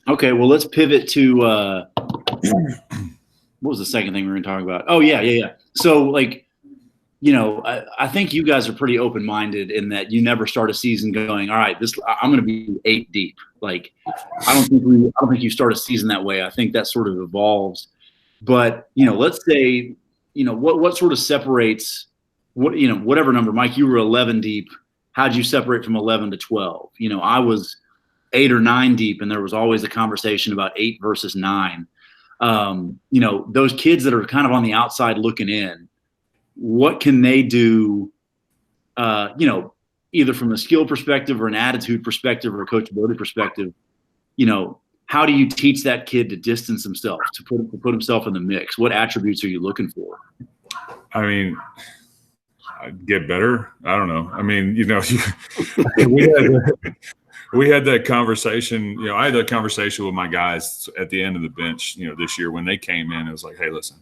Okay, well, let's pivot to what was the second thing we were going to talk about? Oh, yeah. So, like, I think you guys are pretty open-minded in that you never start a season going, all right, I'm going to be 8 deep. Like, I don't think you start a season that way. I think that sort of evolves. But let's say, what sort of separates whatever number, Mike, you were 11 deep. How'd you separate from 11 to 12? I was 8 or 9 deep, and there was always a conversation about 8 versus 9. Those kids that are kind of on the outside looking in, what can they do, either from a skill perspective or an attitude perspective or a coachability perspective? How do you teach that kid to distance himself, to put himself in the mix? What attributes are you looking for? I mean, get better. I don't know. I mean, we had that conversation. I had that conversation with my guys at the end of the bench, this year when they came in. It was like, hey, listen,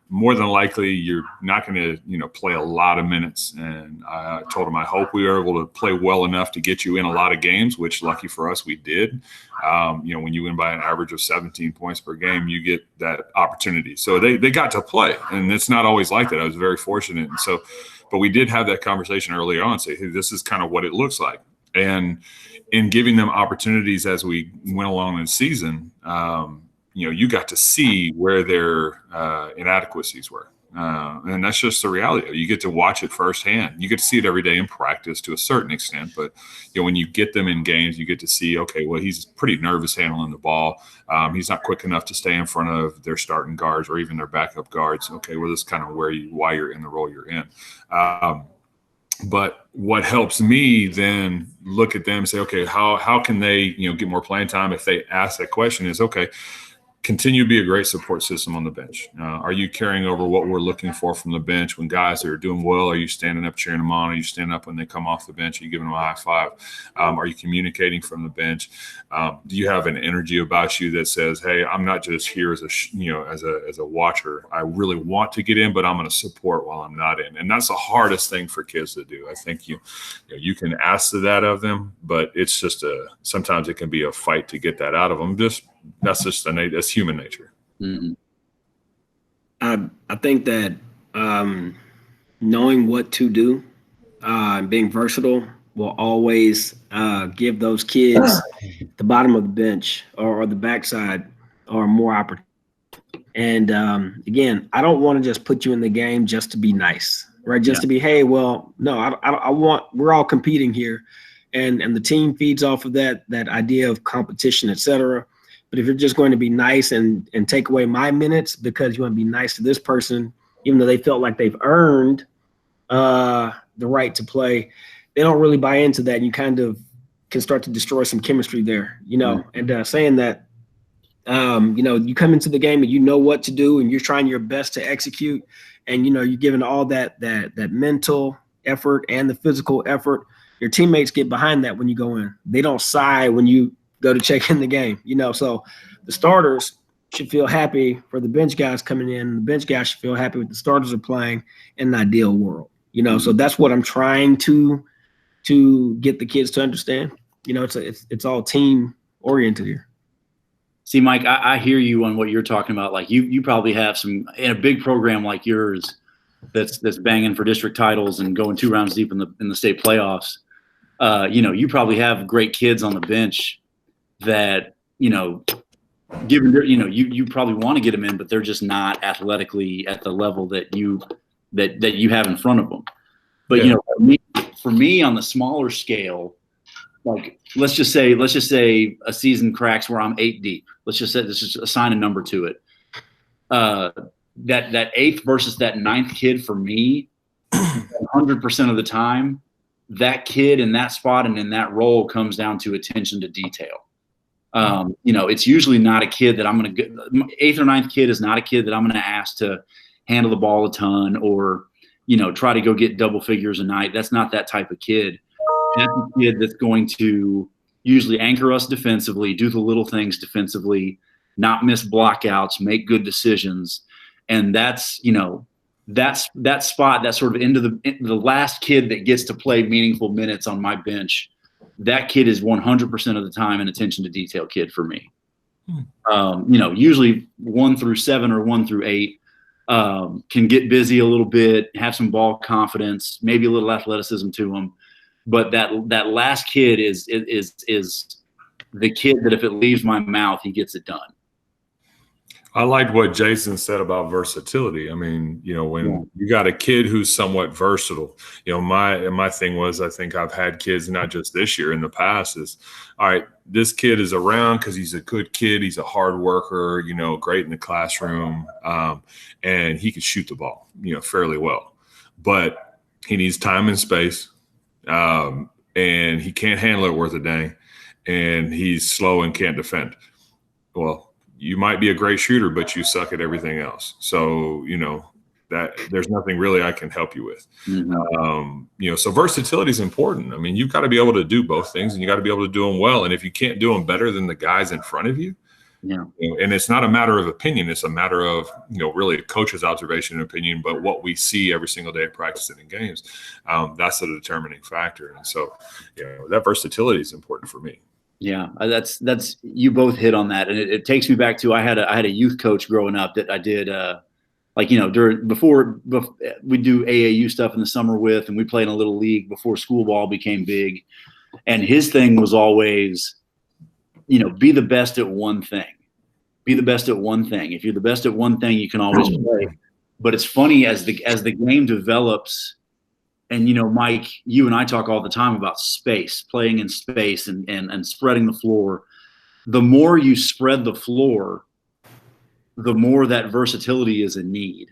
more than likely you're not going to, play a lot of minutes. And I told them I hope we are able to play well enough to get you in a lot of games, which lucky for us, we did. When you win by an average of 17 points per game, you get that opportunity. So they got to play, and it's not always like that. I was very fortunate. And so, but we did have that conversation early on, say, hey, this is kind of what it looks like. And in giving them opportunities as we went along in the season, you got to see where their inadequacies were. And that's just the reality. You get to watch it firsthand. You get to see it every day in practice to a certain extent. But, when you get them in games, you get to see, okay, well, he's pretty nervous handling the ball. He's not quick enough to stay in front of their starting guards or even their backup guards. Okay, well, this is kind of why you're in the role you're in. But what helps me then look at them and say, okay, how can they, get more playing time if they ask that question is, okay, continue to be a great support system on the bench. Are you carrying over what we're looking for from the bench when guys are doing well? Are you standing up, cheering them on? Are you standing up when they come off the bench? Are you giving them a high five? Are you communicating from the bench? Do you have an energy about you that says, hey, I'm not just here as a watcher. I really want to get in, but I'm going to support while I'm not in. And that's the hardest thing for kids to do. I think you can ask that of them, but it's just sometimes it can be a fight to get that out of them. That's human nature. Mm-hmm. I think that knowing what to do, being versatile, will always give those kids the bottom of the bench or the backside or more opportunity. And again, I don't want to just put you in the game just to be nice, right? Just to be, hey, well, no, I want. We're all competing here, and the team feeds off of that idea of competition, et cetera. But if you're just going to be nice and take away my minutes because you want to be nice to this person, even though they felt like they've earned the right to play, they don't really buy into that. And you kind of can start to destroy some chemistry there, and saying that, you come into the game and you know what to do and you're trying your best to execute. And, you're giving all that mental effort and the physical effort. Your teammates get behind that when you go in. They don't sigh when you go to check in the game, so the starters should feel happy for the bench guys coming in. The bench guys should feel happy with the starters are playing in an ideal world, so that's what I'm trying to get the kids to understand. It's all team oriented here. See, Mike, I hear you on what you're talking about. Like you probably have some in a big program like yours that's banging for district titles and going 2 rounds deep in the state playoffs. You probably have great kids on the bench that, given you probably want to get them in, but they're just not athletically at the level that you have in front of them. But for me on the smaller scale, like let's just say a season cracks where I'm 8 deep. Let's just assign a number to it. That 8th versus that 9th kid for me, 100% of the time, that kid in that spot and in that role comes down to attention to detail. It's usually not a kid that I'm going to get. 8th or 9th kid is not a kid that I'm going to ask to handle the ball a ton or, try to go get double figures a night. That's not that type of kid. That's a kid that's going to usually anchor us defensively, do the little things defensively, not miss blockouts, make good decisions. And that's, that spot, that sort of into the last kid that gets to play meaningful minutes on my bench. That kid is 100% of the time an attention to detail kid for me. Usually 1 through 7 or 1 through 8 can get busy a little bit, have some ball confidence, maybe a little athleticism to them. But that last kid is the kid that if it leaves my mouth, he gets it done. I liked what Jason said about versatility. I mean, when you got a kid who's somewhat versatile, my thing was, I think I've had kids, not just this year, in the past, is, all right, this kid is around because he's a good kid. He's a hard worker, great in the classroom. And he can shoot the ball, fairly well, but he needs time and space. And he can't handle it worth a dang. And he's slow and can't defend. Well, you might be a great shooter, but you suck at everything else. So, that there's nothing really I can help you with. So versatility is important. I mean, you've got to be able to do both things, and you got to be able to do them well. And if you can't do them better than the guys in front of you, and it's not a matter of opinion, it's a matter of, really a coach's observation and opinion, but what we see every single day at practice and in games, that's the determining factor. And so, that versatility is important for me. Yeah, that's you both hit on that, and it takes me back to I had a youth coach growing up that I did before we do AAU stuff in the summer with, and we played in a little league before school ball became big, and his thing was always, be the best at one thing. Be the best at one thing. If you're the best at one thing, you can always play. But it's funny as the game develops. And, Mike, you and I talk all the time about space, playing in space and spreading the floor. The more you spread the floor, the more that versatility is a need,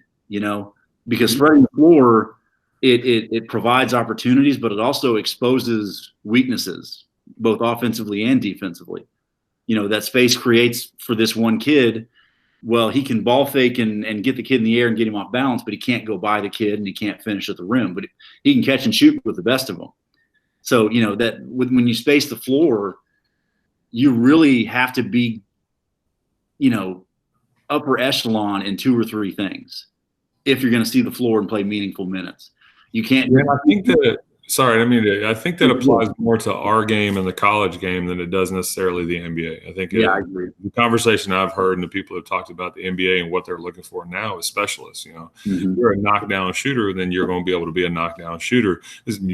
because spreading the floor, it provides opportunities, but it also exposes weaknesses, both offensively and defensively. That space creates for this one kid. Well, he can ball fake and get the kid in the air and get him off balance, but he can't go by the kid and he can't finish at the rim. But he can catch and shoot with the best of them. So, when you space the floor, you really have to be, upper echelon in 2 or 3 things if you're going to see the floor and play meaningful minutes. You can't. Yeah, I think that. Sorry, I think that applies more to our game and the college game than it does necessarily the NBA. I think I agree. The conversation I've heard and the people have talked about the NBA and what they're looking for now is specialists. You're a knockdown shooter, then you're going to be able to be a knockdown shooter.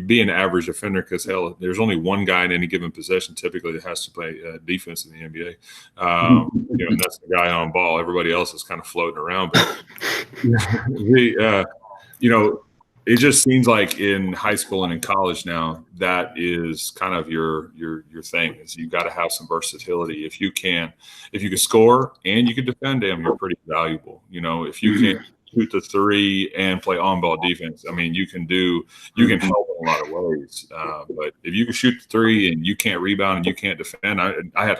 Be an average defender because, hell, there's only one guy in any given possession typically that has to play defense in the NBA. And that's the guy on ball. Everybody else is kind of floating around. But it just seems like in high school and in college now, that is kind of your thing, is you got to have some versatility. If you can score and you can defend, you're pretty valuable. If you can shoot the 3 and play on-ball defense, I mean, you can help in a lot of ways. But if you can shoot the 3 and you can't rebound and you can't defend, I had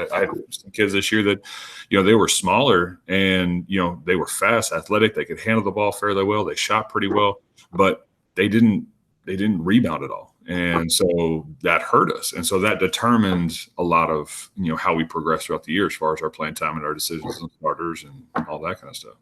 some kids this year that, they were smaller and, they were fast, athletic. They could handle the ball fairly well. They shot pretty well, but they didn't rebound at all. And so that hurt us. And so that determined a lot of, how we progress throughout the year as far as our playing time and our decisions and starters and all that kind of stuff.